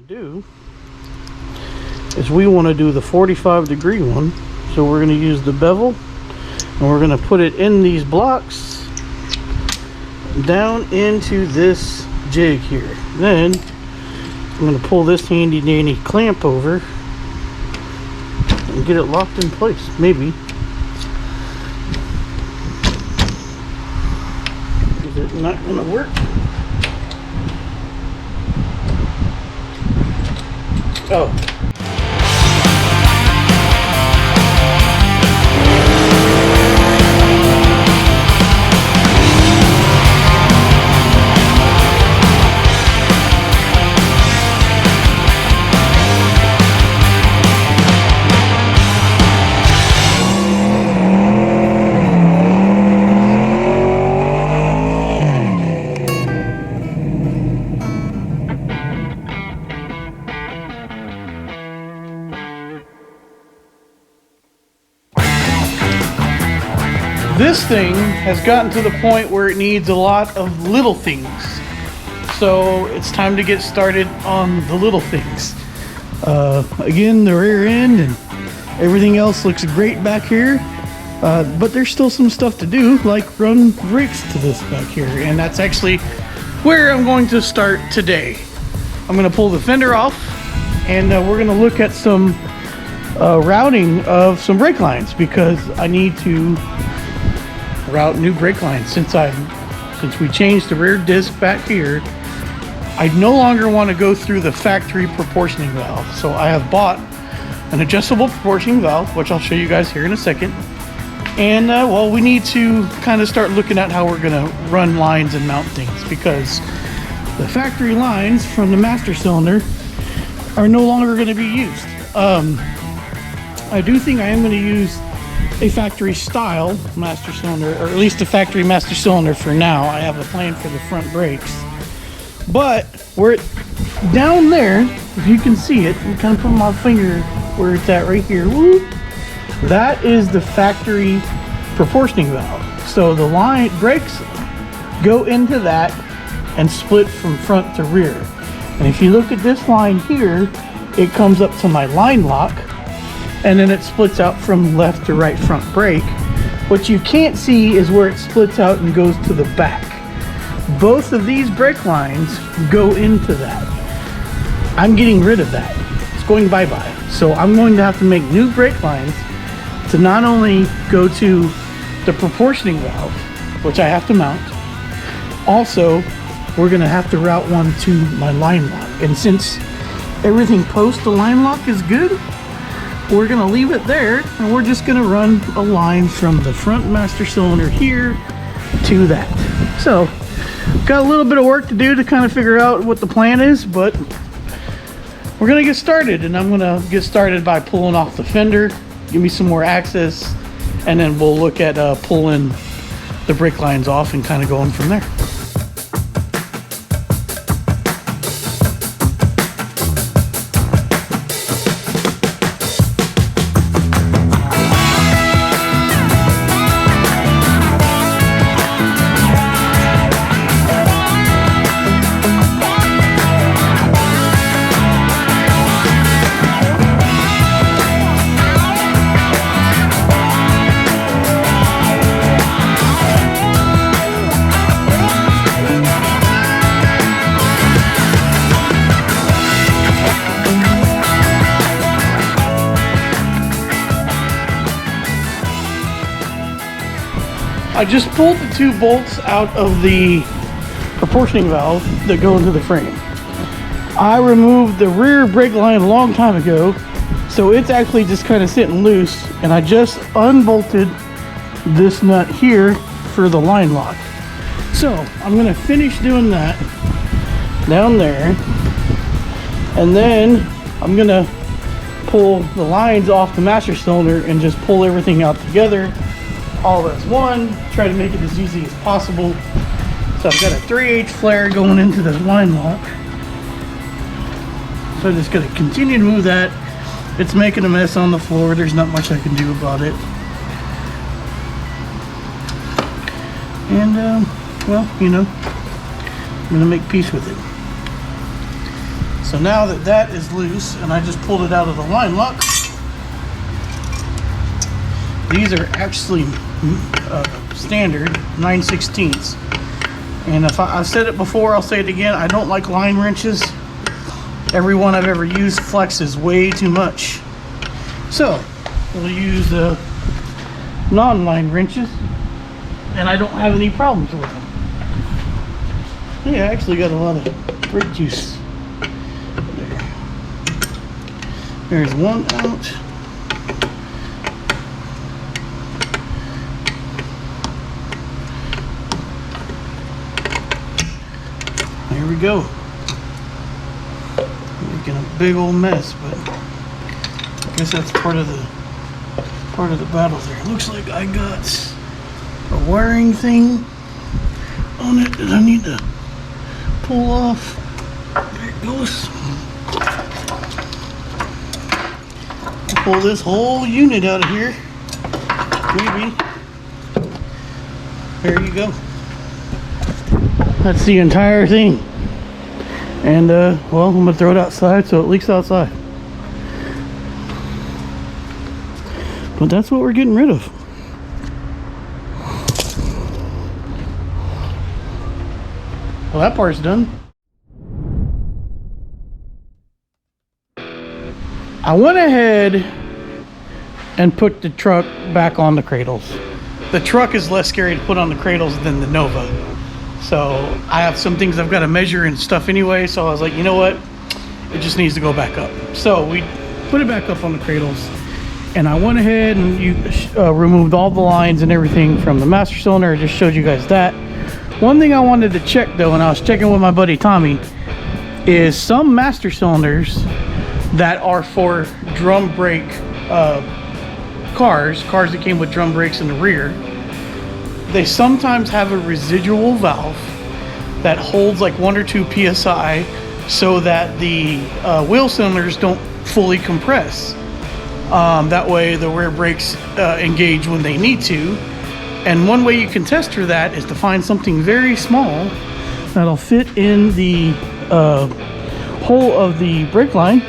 do is we want to do the 45-degree one. So we're going to use the bevel and we're going to put it in these blocks down into this jig here. Then I'm going to pull this handy dandy clamp over and get it locked in place. Maybe. Is it not going to work? Oh. This thing has gotten to the point where it needs a lot of little things. So it's time to get started on the little things. Again, the rear end and everything else looks great back here. But there's still some stuff to do, like run brakes to this back here. And that's actually where I'm going to start today. I'm going to pull the fender off and we're going to look at some routing of some brake lines, because I need to route new brake lines. Since we changed the rear disc back here, I no longer want to go through the factory proportioning valve. So I have bought an adjustable proportioning valve, which I'll show you guys here in a second. And well, we need to kind of start looking at how we're going to run lines and mount things, because the factory lines from the master cylinder are no longer going to be used. I do think I am going to use a factory style master cylinder, or at least a factory master cylinder for now. I have a plan for the front brakes, but we're down there. If you can see it, I'm kind of putting my finger where it's at right here. Woo! That is the factory proportioning valve. So the line brakes go into that and split from front to rear. And if you look at this line here, it comes up to my line lock, and then it splits out from left to right front brake. What you can't see is where it splits out and goes to the back. Both of these brake lines go into that. I'm getting rid of that. It's going bye-bye. So I'm going to have to make new brake lines to not only go to the proportioning valve, which I have to mount, also we're going to have to route one to my line lock. And since everything post the line lock is good, we're going to leave it there, and we're just going to run a line from the front master cylinder here to that. So got a little bit of work to do to kind of figure out what the plan is, but we're going to get started. And I'm going to get started by pulling off the fender, give me some more access, and then we'll look at pulling the brake lines off and kind of going from there. I just pulled the two bolts out of the proportioning valve that go into the frame. I removed the rear brake line a long time ago, so it's actually just kind of sitting loose, and I just unbolted this nut here for the line lock. So I'm going to finish doing that down there, and then I'm going to pull the lines off the master cylinder and just pull everything out together all as one, try to make it as easy as possible. So I've got a 3/8 flare going into the line lock. So I'm just going to continue to move that. It's making a mess on the floor. There's not much I can do about it. And, well, you know, I'm going to make peace with it. So now that that is loose and I just pulled it out of the line lock, these are actually standard 9/16. And if I've said it before, I'll say it again, I don't like line wrenches. Every one I've ever used flexes way too much. So we'll use non-line wrenches, and I don't have any problems with them. Yeah, I actually got a lot of brake juice. There's one out. Here we go. Making a big old mess, but I guess that's part of the battle there. Looks like I got a wiring thing on it that I need to pull off. There it goes. Pull this whole unit out of here. Maybe. There you go. That's the entire thing. And well, I'm gonna throw it outside so it leaks outside. But that's what we're getting rid of. Well, that part's done. I went ahead and put the truck back on the cradles. The truck is less scary to put on the cradles than the Nova. So I have some things I've got to measure and stuff anyway. So I was like, you know what? It just needs to go back up. So we put it back up on the cradles. And I went ahead and removed all the lines and everything from the master cylinder. I just showed you guys that. One thing I wanted to check though, and I was checking with my buddy Tommy, is some master cylinders that are for drum brake cars that came with drum brakes in the rear, they sometimes have a residual valve that holds like 1 or 2 psi so that the wheel cylinders don't fully compress. That way the rear brakes engage when they need to. And one way you can test for that is to find something very small that'll fit in the hole of the brake line.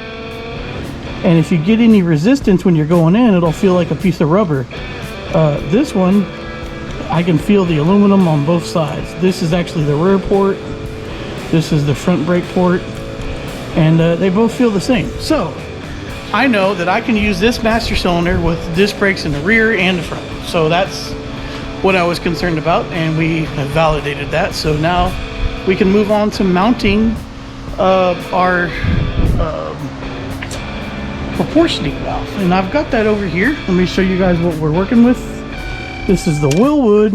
And if you get any resistance when you're going in, it'll feel like a piece of rubber. This one, I can feel the aluminum on both sides. This is actually the rear port. This is the front brake port. And they both feel the same. So I know that I can use this master cylinder with disc brakes in the rear and the front. So that's what I was concerned about, and we have validated that. So now we can move on to mounting our proportioning valve. And I've got that over here. Let me show you guys what we're working with. This is the Wilwood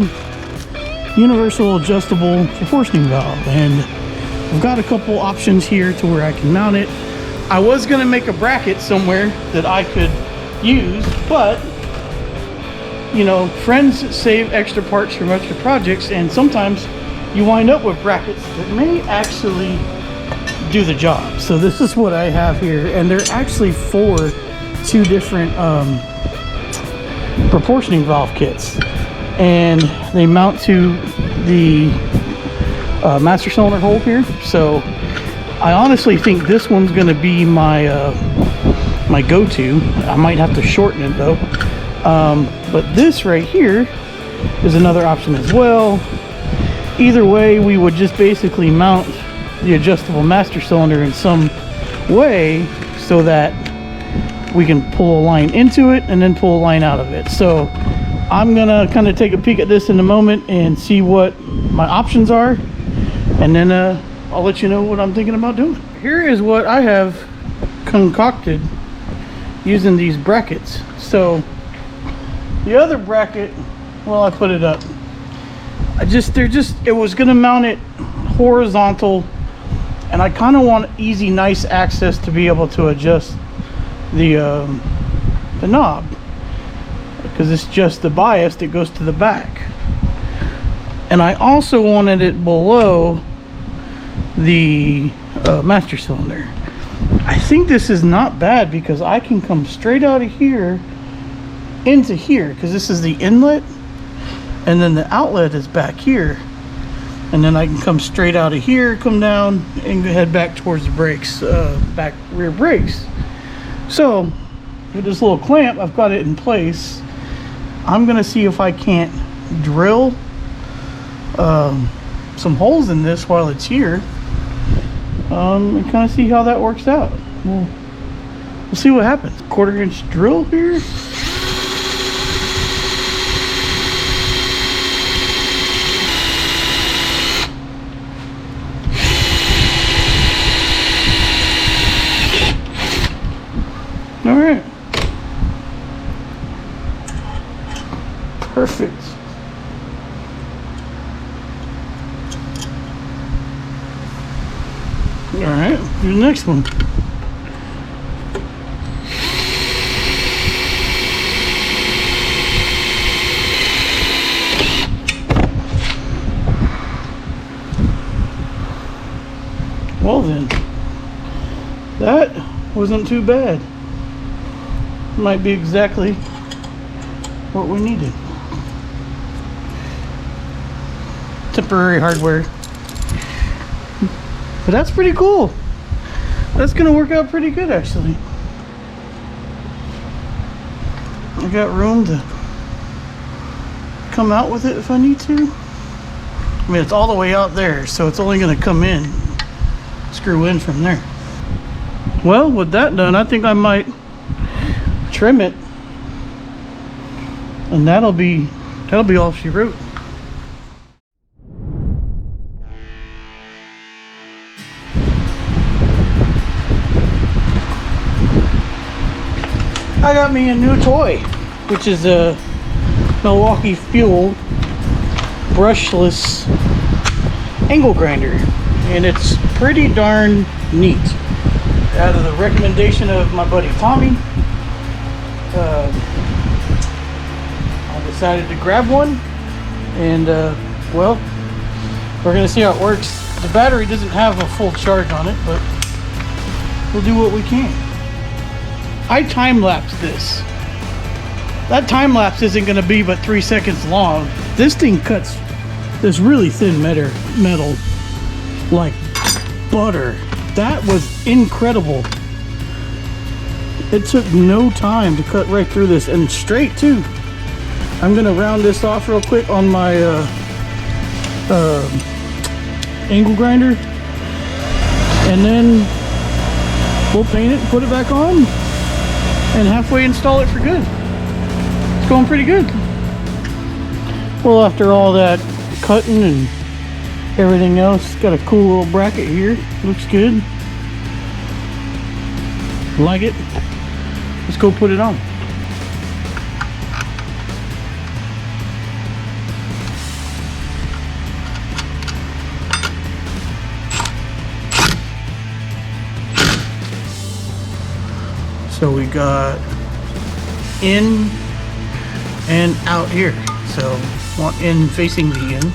universal adjustable proportioning valve, and I've got a couple options here to where I can mount it. I was going to make a bracket somewhere that I could use, but you know, friends save extra parts from extra projects, and sometimes you wind up with brackets that may actually do the job. So this is what I have here, and they're actually for 2 different proportioning valve kits, and they mount to the master cylinder hole here. So I honestly think this one's going to be my my go-to. I might have to shorten it though, but this right here is another option as well. Either way, we would just basically mount the adjustable master cylinder in some way so that we can pull a line into it and then pull a line out of it. So I'm gonna kind of take a peek at this in a moment and see what my options are, and then I'll let you know what I'm thinking about doing. Here is what I have concocted using these brackets. So the other bracket, well, I put it up. It was gonna mount it horizontal, and I kind of want easy, nice access to be able to adjust the knob, because it's just the bias that goes to the back. And I also wanted it below the master cylinder. I think this is not bad because I can come straight out of here into here, because this is the inlet and then the outlet is back here, and then I can come straight out of here, come down, and head back towards the brakes, back rear brakes. So with this little clamp, I've got it in place. I'm gonna see if I can't drill some holes in this while it's here, and kind of see how that works out. We'll see what happens. 1/4 inch drill here. All right. Perfect. All right, do the next one. Well then, that wasn't too bad. Might be exactly what we needed. Temporary hardware. But that's pretty cool. That's gonna work out pretty good actually. I got room to come out with it if I need to. I mean, it's all the way out there, so it's only gonna come in, screw in from there. Well, with that done, I think I might trim it, and that'll be all she wrote. I got me a new toy, which is a Milwaukee Fuel brushless angle grinder, and it's pretty darn neat. Out of the recommendation of my buddy Tommy, I decided to grab one, and well, we're gonna see how it works. The battery doesn't have a full charge on it, but we'll do what we can. I time-lapsed this. That time-lapse isn't gonna be but 3 seconds long. This thing cuts this really thin metal like butter. That was incredible. It took no time to cut right through this, and straight too. I'm gonna round this off real quick on my angle grinder, and then we'll paint it and put it back on and halfway install it for good. It's going pretty good. Well, after all that cutting and everything else, got a cool little bracket here. Looks good. Like it. Let's go put it on. So we got in and out here. So want in facing the in.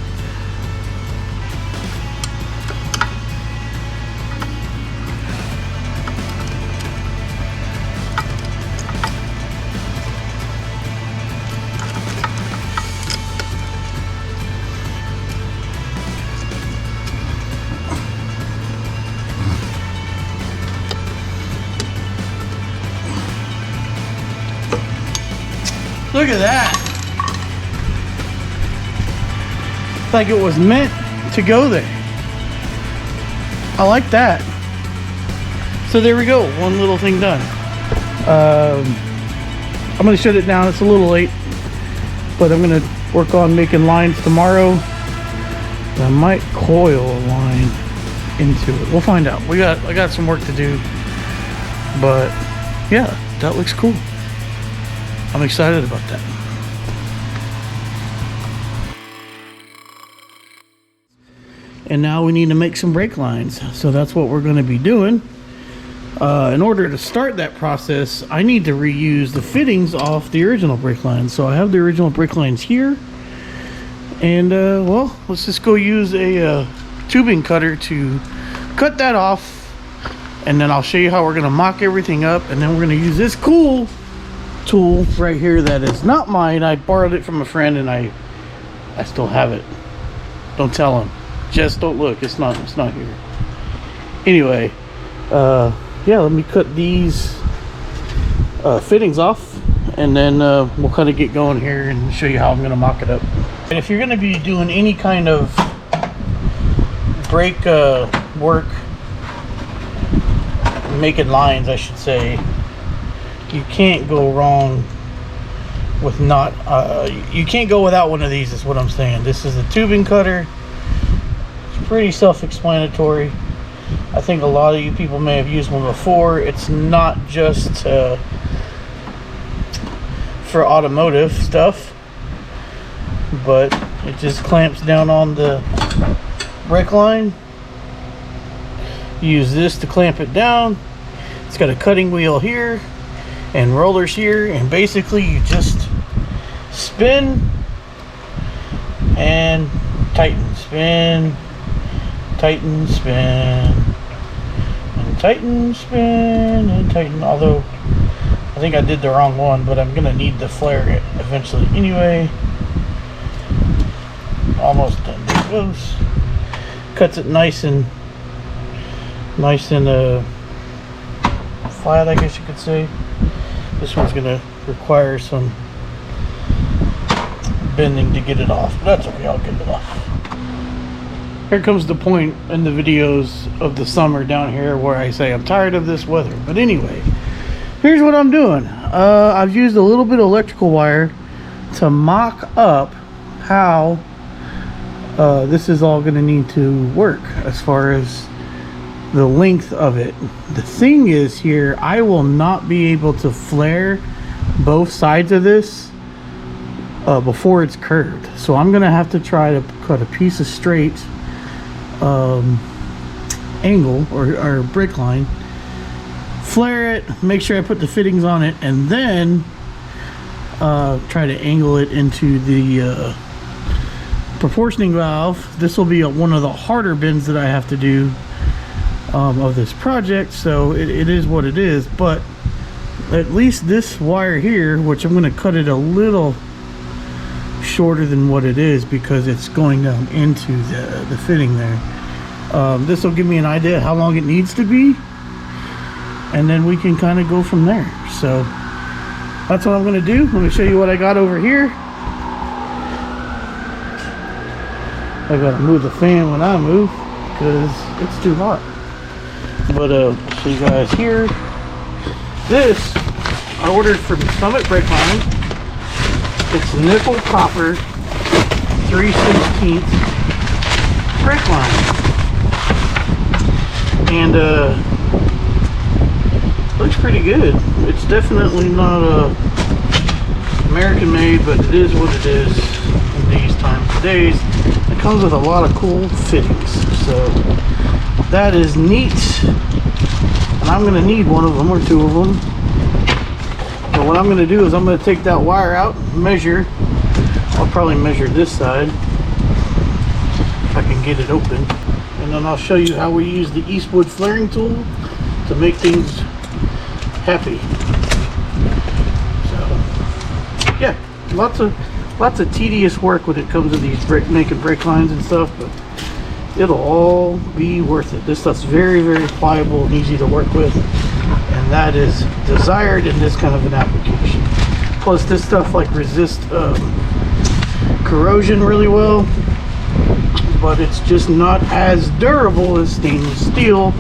Look at that. Like it was meant to go there. I like that. So there we go. One little thing done. I'm going to shut it down. It's a little late. But I'm going to work on making lines tomorrow. I might coil a line into it. We'll find out. I got some work to do. But yeah, that looks cool. I'm excited about that. And now we need to make some brake lines. So that's what we're going to be doing. In order to start that process, I need to reuse the fittings off the original brake lines. So I have the original brake lines here. And well, let's just go use a tubing cutter to cut that off. And then I'll show you how we're going to mock everything up. And then we're going to use this cool tool right here that is not mine. I borrowed it from a friend and I still have it. Don't tell him. Just don't look. It's not here. Anyway, yeah, let me cut these fittings off, and then we'll kind of get going here and show you how I'm going to mock it up. And if you're going to be doing any kind of brake work, making lines, I should say, you can't go wrong with not you can't go without one of these, is what I'm saying. This is a tubing cutter. It's pretty self-explanatory. I think a lot of you people may have used one before. It's not just for automotive stuff, but it just clamps down on the brake line. You use this to clamp it down. It's got a cutting wheel here and rollers here, and basically you just spin and tighten, spin, tighten, spin, and tighten, spin, and tighten. Although I think I did the wrong one, but I'm gonna need to flare it eventually anyway. Almost done. There it goes. Cuts it nice and flat, I guess you could say. This one's gonna require some bending to get it off, but that's okay, I'll get it off. Here comes the point in the videos of the summer down here where I say I'm tired of this weather. But anyway, here's what I'm doing. I've used a little bit of electrical wire to mock up how this is all gonna need to work as far as the length of it. The thing is here, I will not be able to flare both sides of this before it's curved. So I'm gonna have to try to cut a piece of straight angle or brake line, flare it, make sure I put the fittings on it, and then try to angle it into the proportioning valve. This will be one of the harder bends that I have to do of this project, so it is what it is. But at least this wire here, which I'm going to cut it a little shorter than what it is because it's going down into the fitting there, this will give me an idea how long it needs to be, and then we can kind of go from there. So that's what I'm going to do. Let me show you what I got over here. I gotta move the fan when I move because it's too hot. But I'll show you guys here. This I ordered from Summit Brake Line. It's nickel copper 3/16 brake line, and looks pretty good. It's definitely not American made, but it is what it is in these times and days. It comes with a lot of cool fittings, so that is neat. And I'm going to need one of them or two of them. But what I'm going to do is I'm going to take that wire out, measure. I'll probably measure this side if I can get it open, and then I'll show you how we use the Eastwood flaring tool to make things happy. So yeah, lots of tedious work when it comes to these making brake lines and stuff, but it'll all be worth it. This stuff's very, very pliable and easy to work with, and that is desired in this kind of an application. Plus this stuff like resists corrosion really well, but it's just not as durable as stainless steel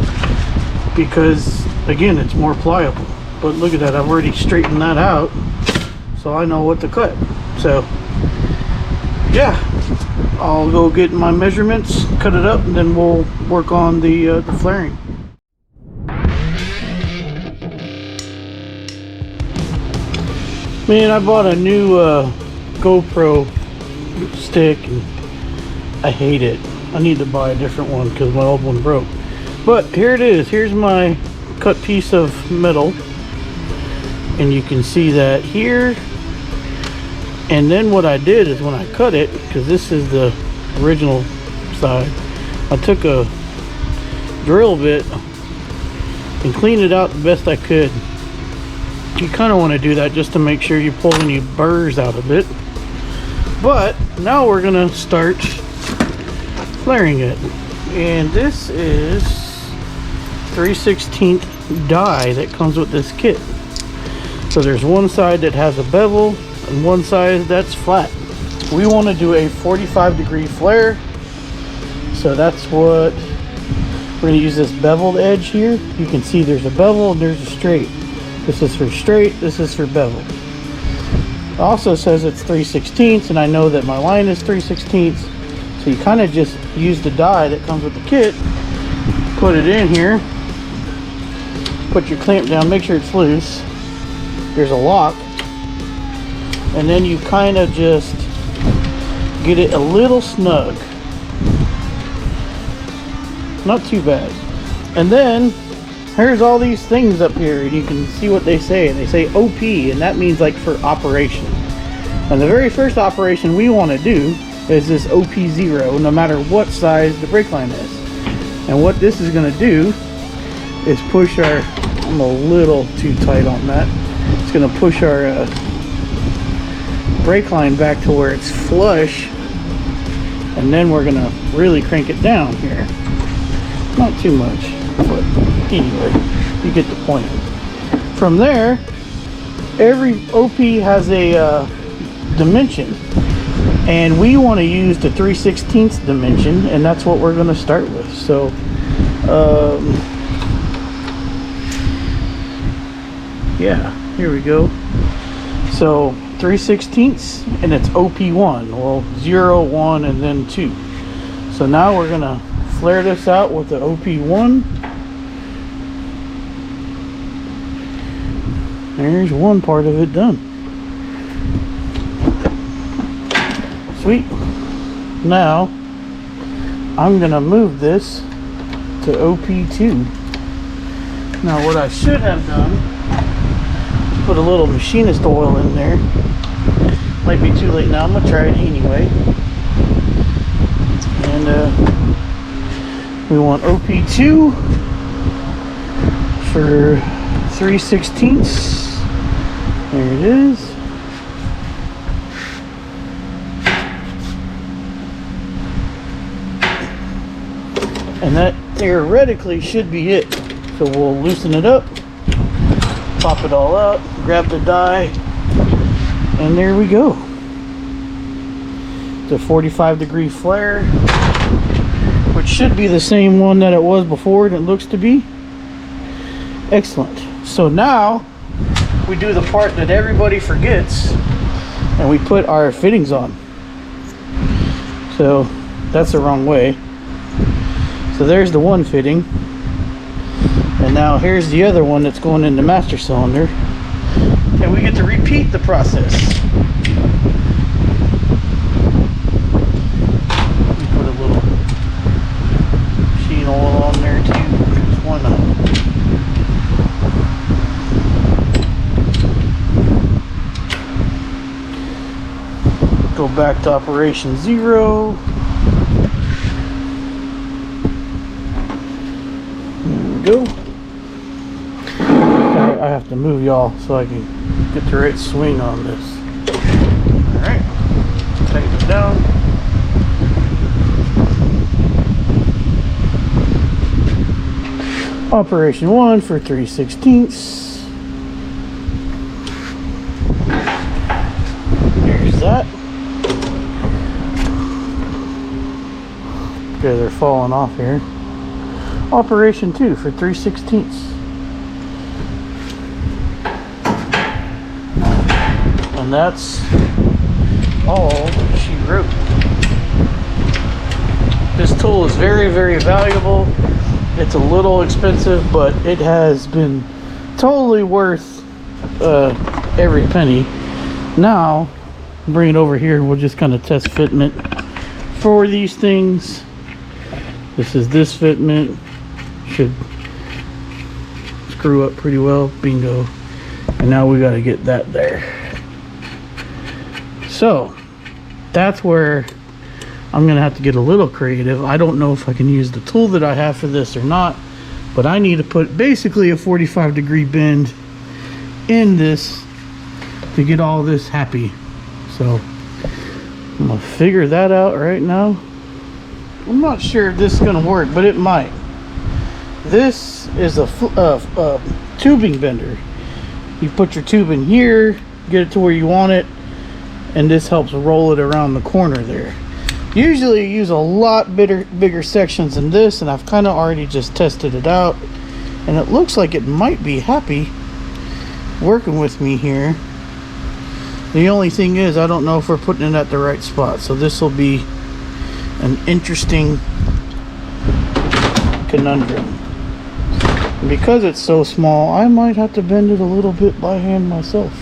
because again it's more pliable. But look at that, I've already straightened that out, so I know what to cut. So yeah, I'll go get my measurements, cut it up, and then we'll work on the flaring. Man, I bought a new GoPro stick and I hate it. I need to buy a different one because my old one broke. But here it is. Here's my cut piece of metal, and you can see that here. And then what I did is when I cut it, because this is the original side, I took a drill bit and cleaned it out the best I could. You kind of want to do that just to make sure you pull any burrs out of it. But now we're going to start flaring it. And this is 3/16 die that comes with this kit. So there's one side that has a bevel and one side that's flat. We want to do a 45-degree flare, so that's what we're going to use. This beveled edge here. You can see there's a bevel and there's a straight. This is for straight, this is for bevel. It also says it's 3/16, and I know that my line is 3/16, so you kind of just use the die that comes with the kit, put it in here, put your clamp down, make sure it's loose. There's a lock, and then you kind of just get it a little snug, not too bad. And then here's all these things up here, and you can see what they say. They say OP, and that means like for operation. And the very first operation we want to do is this OP0, no matter what size the brake line is. And what this is going to do is push our, I'm a little too tight on that, it's going to push our brake line back to where it's flush, and then we're going to really crank it down here. Not too much, but anyway, you get the point. From there, every OP has a dimension, and we want to use the 3/16 dimension, and that's what we're going to start with. So yeah, here we go. So 3/16, and it's OP1. Well, 0, 1, and then 2. So now we're going to flare this out with the OP1. There's one part of it done. Sweet. Now I'm going to move this to OP2. Now what I should have done, put a little machinist oil in there. Might be too late now. I'm gonna try it anyway. And we want OP2 for 3/16. There it is. And that theoretically should be it. So we'll loosen it up, pop it all out, grab the die, and there we go. It's a 45-degree flare, which should be the same one that it was before, and it looks to be. Excellent. So now we do the part that everybody forgets, and we put our fittings on. So that's the wrong way. So there's the one fitting, and now here's the other one that's going in the master cylinder, and we get to repeat the process. We put a little machine oil on there too, just why not? Go back to operation 0. Go. I have to move y'all so I can get the right swing on this. Alright, tighten it down. Operation 1 for 3/16. There's that. Okay, they're falling off here. Operation 2 for 3/16. And that's all she wrote. This tool is very, very valuable. It's a little expensive, but it has been totally worth every penny. Now, bring it over here and we'll just kind of test fitment for these things. This is this fitment. Should screw up pretty well. Bingo. And now we got to get that there. So that's where I'm gonna have to get a little creative. I don't know if I can use the tool that I have for this or not, but I need to put basically a 45-degree bend in this to get all this happy. So I'm gonna figure that out right now. I'm not sure if this is gonna work, but it might. This is a tubing bender. You put your tube in here, get it to where you want it, and this helps roll it around the corner there. Usually you use a lot bigger sections than this, and I've kind of already just tested it out, and it looks like it might be happy working with me here. The only thing is, I don't know if we're putting it at the right spot, so this will be an interesting conundrum. And because it's so small, I might have to bend it a little bit by hand myself.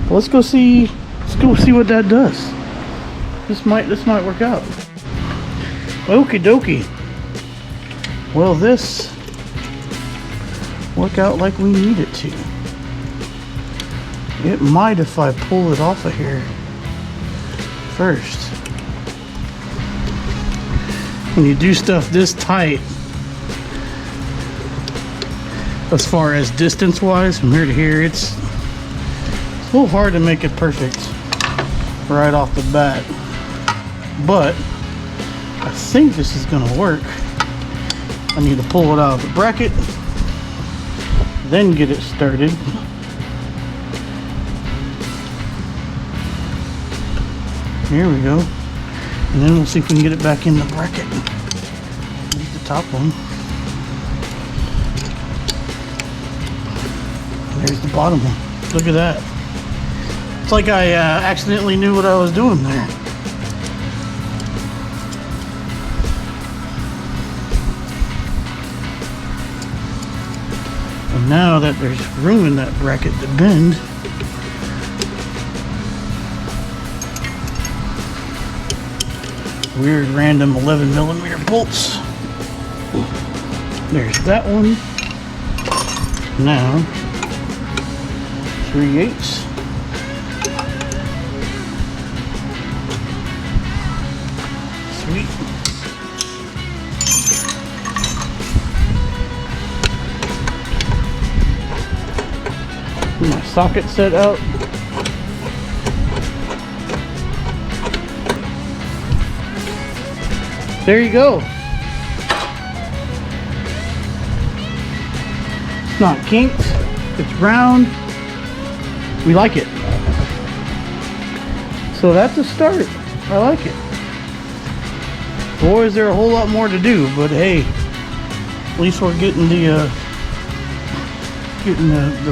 Let's go see what that does. This might work out. Okie dokie. Well, this worked out like we need it to. It might if I pull it off of here first. When you do stuff this tight, as far as distance wise from here to here, it's a little hard to make it perfect right off the bat, but I think this is gonna work. I need to pull it out of the bracket, then get it started. Here we go. And then we'll see if we can get it back in the bracket. Use the top one. There's the bottom one. Look at that. It's like I accidentally knew what I was doing there. And now that there's room in that bracket to bend, weird random 11mm bolts. There's that one. Now 3/8. Sweet. Get my socket set out. There you go. It's not kinked. It's round. We like it. So that's a start. I like it. Boy, is there a whole lot more to do, but hey, at least we're getting the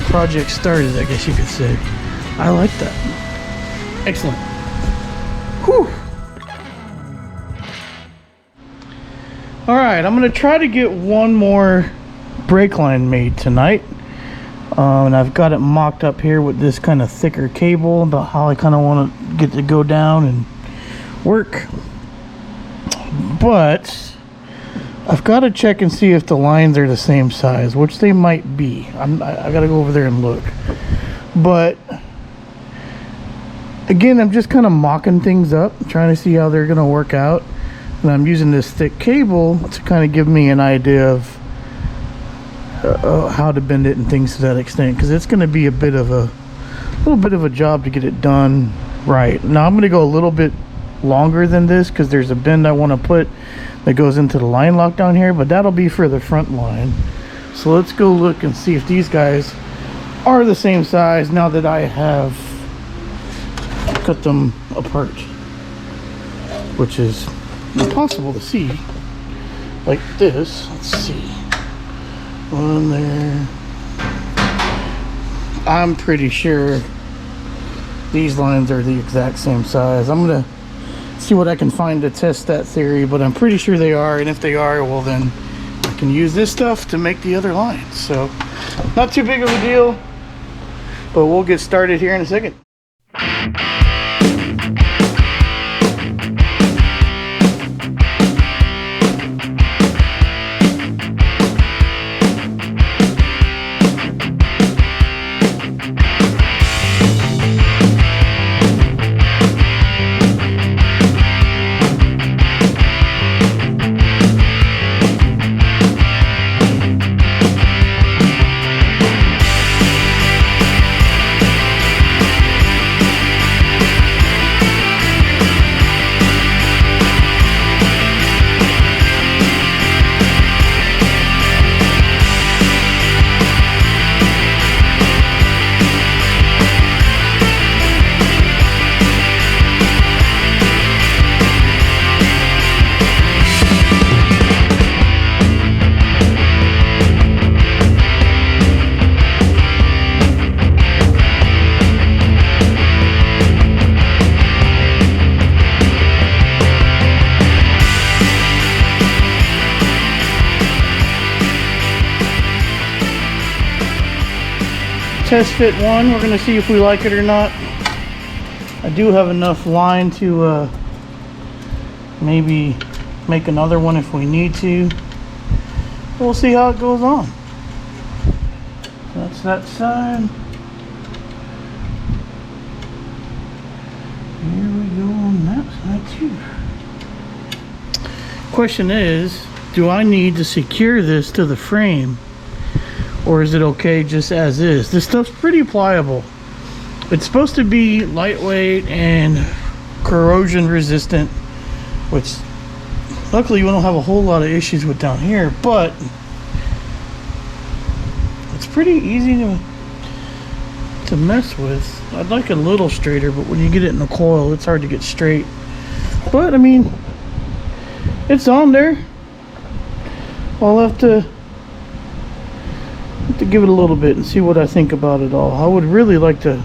project started, I guess you could say. I like that. Excellent. Whew. All right, I'm gonna try to get one more brake line made tonight. And I've got it mocked up here with this kind of thicker cable about how I kind of want to get to go down and work. But I've got to check and see if the lines are the same size, which they might be. I got to go over there and look. But again, I'm just kind of mocking things up, trying to see how they're going to work out. And I'm using this thick cable to kind of give me an idea of how to bend it and things to that extent, because it's going to be a little bit of a job to get it done right. Now I'm going to go a little bit longer than this because there's a bend I want to put that goes into the line lock down here, but that'll be for the front line. So let's go look and see if these guys are the same size now that I have cut them apart, which is impossible to see like this. Let's see. One there. I'm pretty sure these lines are the exact same size. I'm gonna see what I can find to test that theory, but I'm pretty sure they are, and if they are, well then I can use this stuff to make the other lines. So not too big of a deal, but we'll get started here in a second. test fit one. We're gonna see if we like it or not. I do have enough line to maybe make another one if we need to. We'll see how it goes on. That's that side. Here we go on that side too. Question is, do I need to secure this to the frame, or is it okay just as is? This stuff's pretty pliable. It's supposed to be lightweight and corrosion resistant, which luckily we don't have a whole lot of issues with down here, but it's pretty easy to mess with. I'd like it a little straighter, but when you get it in the coil, it's hard to get straight. But I mean, it's on there. I'll have to give it a little bit and see what I think about it all. I would really like to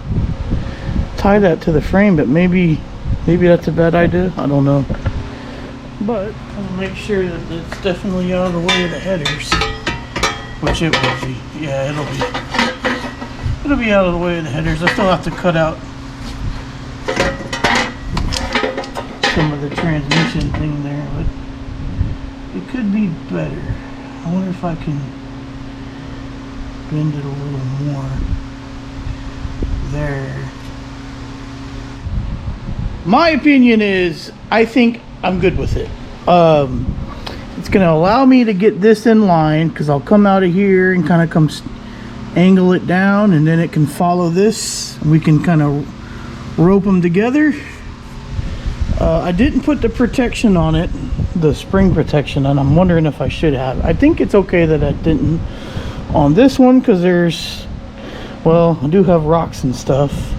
tie that to the frame, but maybe that's a bad idea. I don't know. But I'll make sure that it's definitely out of the way of the headers, which it will be. Yeah, it'll be out of the way of the headers. I still have to cut out some of the transmission thing there, but it could be better. I wonder if I can bend it a little more there. My opinion is, I think I'm good with it. It's going to allow me to get this in line, because I'll come out of here and kind of come angle it down, and then it can follow this. We can kind of rope them together. I didn't put the protection on it, the spring protection, and I'm wondering if I should have. I think it's okay that I didn't on this one, because there's, well, I do have rocks and stuff,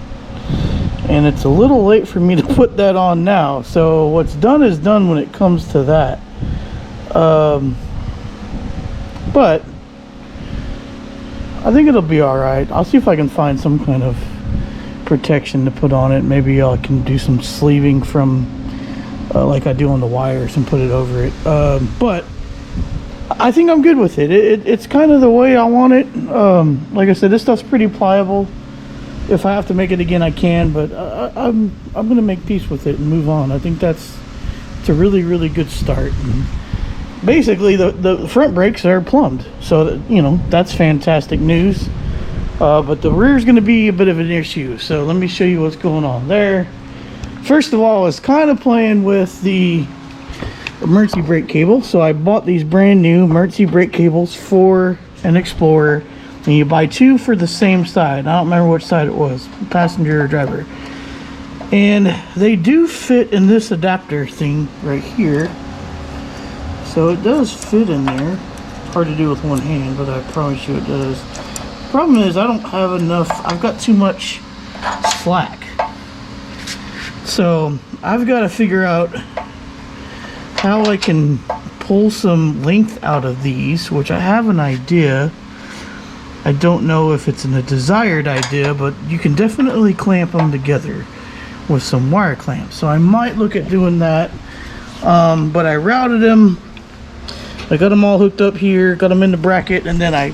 and it's a little late for me to put that on now. So what's done is done when it comes to that. But I think it'll be all right. I'll see if I can find some kind of protection to put on it. Maybe I can do some sleeving from like I do on the wires and put it over it. But I think I'm good with it. It's kind of the way I want it. Like I said, this stuff's pretty pliable. If I have to make it again, I can, but I'm gonna make peace with it and move on. I think it's a really good start. And basically, the front brakes are plumbed, so that, you know, that's fantastic news. But the rear is going to be a bit of an issue. So let me show you what's going on there. First of all, it's kind of playing with the emergency brake cable. So I bought these brand new emergency brake cables for an Explorer, and you buy two for the same side. I don't remember which side it was, passenger or driver. And they do fit in this adapter thing right here. So it does fit in there. Hard to do with one hand, but I promise you it does. Problem is, I don't have enough. I've got too much slack, so I've got to figure out how I can pull some length out of these, which I have an idea. I don't know if it's a desired idea, but you can definitely clamp them together with some wire clamps, so I might look at doing that. But I routed them. I got them all hooked up here, got them in the bracket, and then I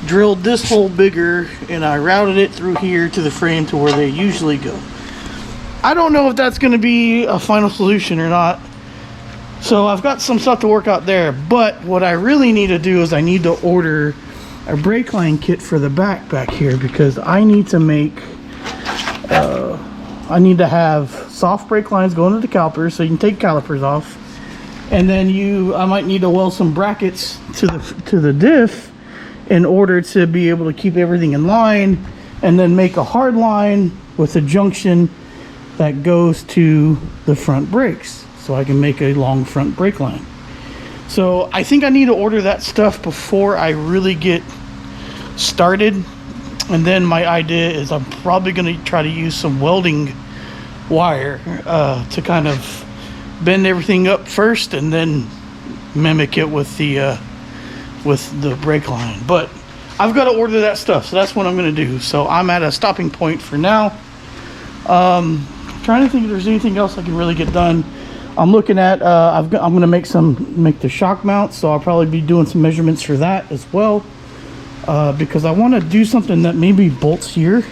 drilled this hole bigger and I routed it through here to the frame to where they usually go. I don't know if that's going to be a final solution or not, so I've got some stuff to work out there. But what I really need to do is I need to order a brake line kit for the back here, because I need to make I need to have soft brake lines going to the calipers, so you can take calipers off, and then I might need to weld some brackets to the diff in order to be able to keep everything in line, and then make a hard line with a junction that goes to the front brakes, so I can make a long front brake line. So I think I need to order that stuff before I really get started. And then my idea is I'm probably going to try to use some welding wire to kind of bend everything up first, and then mimic it with the brake line. But I've got to order that stuff, so that's what I'm going to do. So I'm at a stopping point for now. Trying to think if there's anything else I can really get done. I'm looking at I'm going to make the shock mounts, so I'll probably be doing some measurements for that as well. because I want to do something that maybe bolts here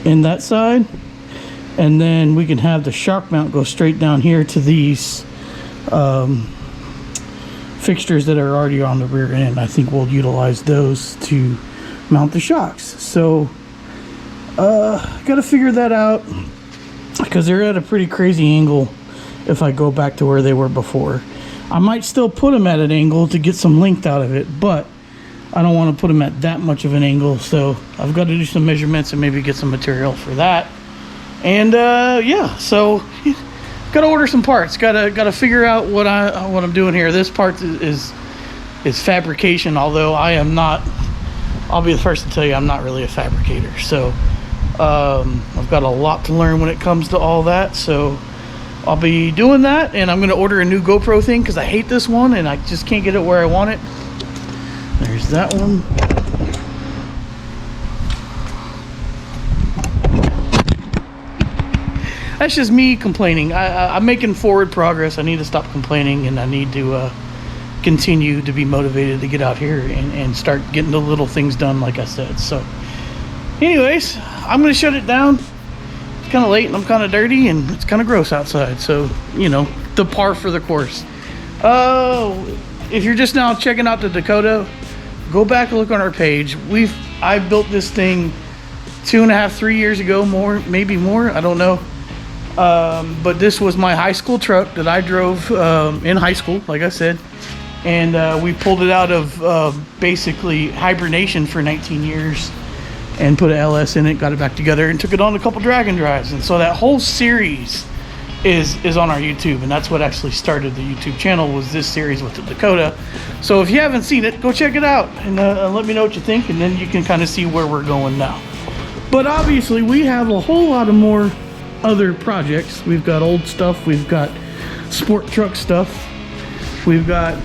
in that side, and then we can have the shock mount go straight down here to these fixtures that are already on the rear end. I think we'll utilize those to mount the shocks. So gotta figure that out, because they're at a pretty crazy angle if I go back to where they were before. I might still put them at an angle to get some length out of it, but I don't want to put them at that much of an angle, so I've got to do some measurements and maybe get some material for that. And yeah, so gotta order some parts. Gotta figure out what I'm doing here. This part is fabrication, although I am not. I'll be the first to tell you I'm not really a fabricator. So I've got a lot to learn when it comes to all that. So I'll be doing that, and I'm gonna order a new GoPro thing because I hate this one and I just can't get it where I want it. There's that one. That's just me complaining. I'm making forward progress. I need to stop complaining, and I need to continue to be motivated to get out here and start getting the little things done, like I said. So anyways, I'm gonna shut it down. It's kind of late and I'm kind of dirty and it's kind of gross outside, so you know, the par for the course. If you're just now checking out the Dakota, go back and look on our page. I built this thing 2.5, 3 years ago, maybe more, I don't know. But this was my high school truck that I drove in high school, like I said, and we pulled it out of basically hibernation for 19 years and put an LS in it, got it back together, and took it on a couple drag and drives. And so that whole series is on our YouTube, and that's what actually started the YouTube channel, was this series with the Dakota. So if you haven't seen it, go check it out and let me know what you think, and then you can kind of see where we're going now. But obviously we have a whole lot of more other projects. We've got old stuff, we've got sport truck stuff, we've got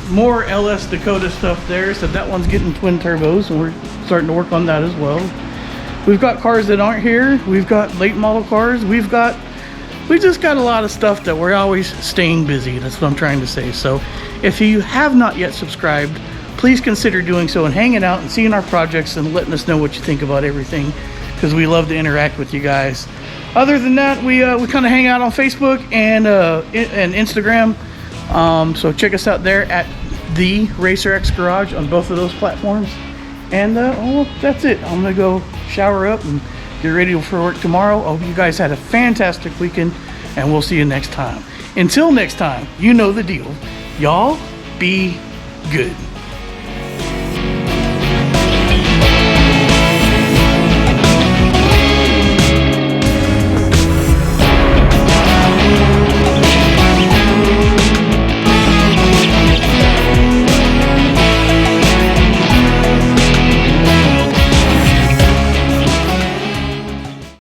more LS Dakota stuff there. So that one's getting twin turbos, and we're starting to work on that as well. We've got cars that aren't here, we've got late model cars, we just got a lot of stuff that we're always staying busy. That's what I'm trying to say. So if you have not yet subscribed, please consider doing so and hanging out and seeing our projects and letting us know what you think about everything, because we love to interact with you guys. Other than that, we kind of hang out on Facebook and Instagram. So check us out there at the Racer X Garage on both of those platforms. And well, that's it. I'm gonna go shower up and get ready for work tomorrow. I hope you guys had a fantastic weekend, and we'll see you next time. Until next time, you know the deal. Y'all be good.